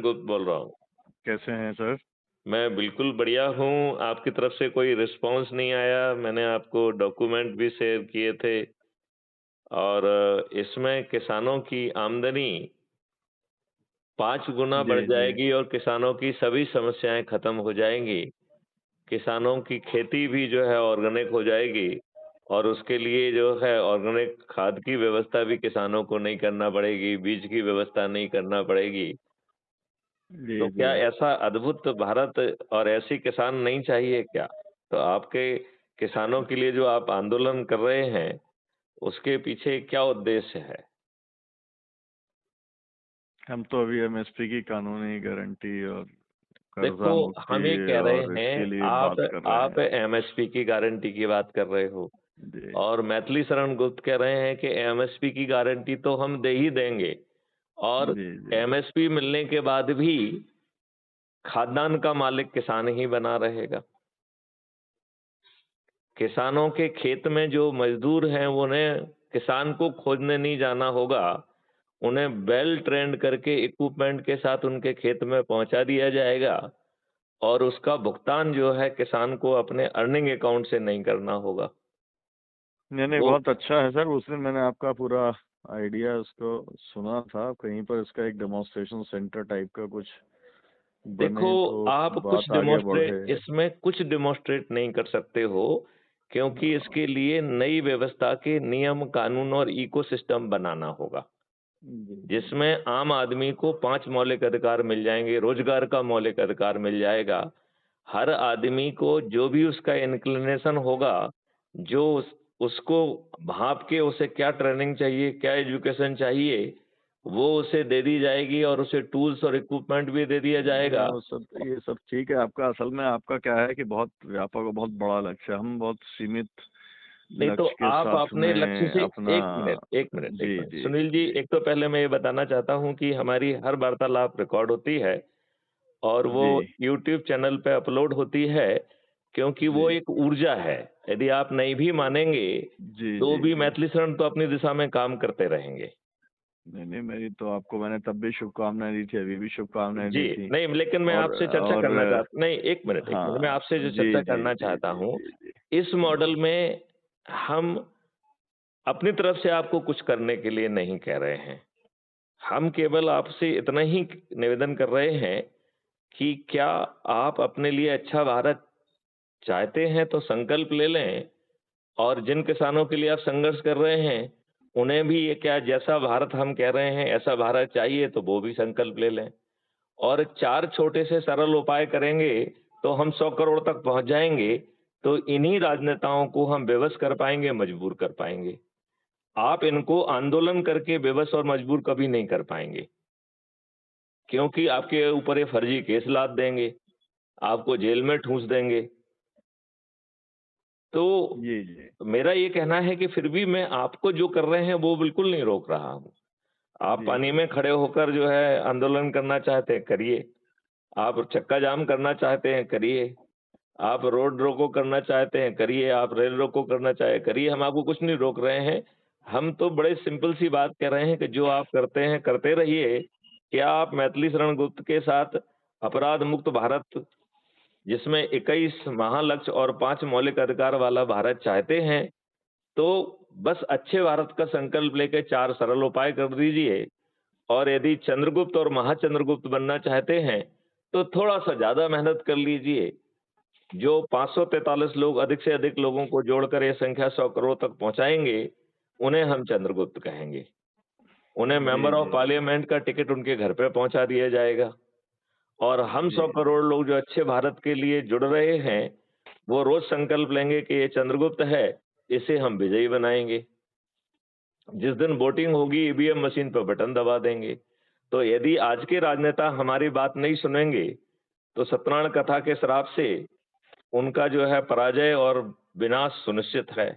चंद्रगुप्त बोल रहा हूँ। कैसे हैं सर? मैं बिल्कुल बढ़िया हूँ, आपकी तरफ से कोई रिस्पॉन्स नहीं आया, मैंने आपको डॉक्यूमेंट भी शेयर किए थे और इसमें किसानों की आमदनी 5 गुना बढ़ जी, जी। जाएगी और किसानों की सभी समस्याएँ खत्म हो जाएँगी। किसानों की खेती भी जो है ऑर्गेनिक हो जाएगी और उसके लिए जो है ऑर्गेनिक खाद की व्यवस्था भी किसानों को नहीं करना पड़ेगी, बीज की व्यवस्था नहीं करना पड़ेगी। तो जी, जी। क्या ऐसा अद्भुत भारत और ऐसी किसान नहीं चाहिए क्या? तो आपके किसानों के लिए जो आप आंदोलन कर रहे हैं, उसके पीछे क्या उद्देश्य है? हम तो अभी एमएसपी की कानूनी गारंटी और देखो, कर्जा हम ये मुक्ति कह रहे और इसके हैं, लिए आप बात कर रहे आप हैं। एमएसपी की गारंटी की बात कर रहे हो जी, और मैथिली शरण गुप्त कह रहे हैं कि एमएसपी की गारंटी तो हम दे ही देंगे और जी, जी। एमएसपी मिलने के बाद भी खाद्यान्न का मालिक किसान ही बना रहेगा। किसानों के खेत में जो मजदूर हैं, उन्हें किसान को खोजने नहीं जाना होगा। उन्हें वेल ट्रेन्ड करके इक्विपमेंट के साथ उनके खेत में पहुंचा दिया जाएगा और उसका भुगतान जो है किसान को अपने अर्निंग अकाउंट से नहीं करना होगा। नहीं, नहीं, वो बहुत अच्छा है सर। उस दिन मैंने आपका पूरा आइडिया उसको सुना था। कहीं पर इसका एक डेमोन्स्ट्रेशन सेंटर टाइप का कुछ देखो, बने तो आप बात आगे बढ़े। कुछ डेमोन्स्ट्रेट नहीं कर सकते हो क्योंकि हाँ, इसके लिए नई व्यवस्था के नियम, कानून और इकोसिस्टम बनाना होगा। जी, जी। जिसमें आम आदमी को 5 मौलिक अधिकार मिल जाएंगे, रोजगार का मौलिक अधिकार मिल जाएगा। हर आदमी को जो भी उसका इंक्लिनेशन होगा, उसको भाँप के उसे क्या ट्रेनिंग चाहिए, क्या एजुकेशन चाहिए, वो उसे दे दी जाएगी और उसे टूल्स और इक्विपमेंट भी दे दिया नहीं, जाएगा। वो सब ये सब ठीक है। आपका असल में आपका क्या है कि बहुत व्यापक और बहुत बड़ा लक्ष्य है। हम बहुत सीमित नहीं तो लक्ष्य के आप साथ अपने लक्ष्य में से अपना। एक जी, मिनट। जी, सुनील जी, जी, एक तो पहले मैं ये बताना चाहता हूँ कि हमारी हर वार्तालाप रिकॉर्ड होती है और वो जी, यूट्यूब चैनल पे अपलोड होती है क्योंकि जी, वो एक ऊर्जा है। यदि आप नहीं भी मानेंगे, जी, तो जी, भी जी। मैथिली शरण तो अपनी दिशा में काम करते रहेंगे। नहीं, नहीं, मेरी तो आपको मैंने तब भी शुभकामनाएँ दी थी, अभी भी शुभकामनाएँ जी, दी थी। नहीं लेकिन मैं और आपसे चर्चा करना चाहता नहीं, एक मिनट, मैं हाँ, आपसे जो जी, चर्चा जी, करना जी, चाहता जी, हूँ, जी, जी, इस मॉडल जी, में हम अपनी तरफ से आपको कुछ करने के लिए नहीं कह रहे हैं। हम केवल आपसे इतना ही निवेदन कर रहे हैं कि क्या आप अपने लिए अच्छा भारत चाहते हैं तो संकल्प ले लें और जिन किसानों के लिए आप संघर्ष कर रहे हैं, उन्हें भी ये क्या जैसा भारत हम कह रहे हैं ऐसा भारत चाहिए तो वो भी संकल्प ले लें। और 4 छोटे से सरल उपाय करेंगे तो हम 100 करोड़ तक पहुँच जाएँगे, तो इन्हीं राजनेताओं को हम विवश कर पाएँगे, मजबूर कर पाएँगे। आप इनको आंदोलन करके विवश और मजबूर कभी नहीं कर पाएँगे, क्योंकि आपके ऊपर ये फर्जी केस लाद देंगे, आपको जेल में ठूँस देंगे। तो जी, जी, मेरा ये कहना है कि फिर भी मैं आपको जो कर रहे हैं वो बिल्कुल नहीं रोक रहा हूँ। आप जी, पानी जी, में खड़े होकर जो है आंदोलन करना चाहते हैं, करिए। आप चक्का जाम करना चाहते हैं, करिए। आप रोड रोको करना चाहते हैं, करिए। आप रेल रोको करना चाहे, करिए। हम आपको कुछ नहीं रोक रहे हैं। हम तो बड़े सिंपल सी बात कह रहे हैं कि जो आप करते हैं, करते रहिए। क्या आप मैथिली शरण गुप्त के साथ अपराध मुक्त भारत जिसमें 21 महालक्ष्य और 5 मौलिक अधिकार वाला भारत चाहते हैं, तो बस अच्छे भारत का संकल्प लेके 4 सरल उपाय कर दीजिए और यदि चंद्रगुप्त और महाचंद्रगुप्त बनना चाहते हैं, तो थोड़ा-सा ज़्यादा मेहनत कर लीजिए। जो 543 लोग अधिक से अधिक लोगों को जोड़कर ये संख्या 100 करोड़ तक पहुँचाएँगे, उन्हें हम चंद्रगुप्त कहेंगे। उन्हें जी, मेंबर ऑफ जी, जी, पार्लियामेंट का टिकट उनके घर पे पहुँचा दिया जाएगा और हम जी, 100 जी। करोड़ लोग जो अच्छे भारत के लिए जुड़ रहे हैं, वो रोज़ संकल्प लेंगे कि ये चंद्रगुप्त है, इसे हम विजयी बनाएँगे। जिस दिन वोटिंग होगी ईवीएम मशीन पे बटन दबा देंगे। तो यदि आज के राजनेता हमारी बात नहीं सुनेंगे, तो सत्यनारायण कथा के श्राप से उनका जो है पराजय और विनाश सुनिश्चित है।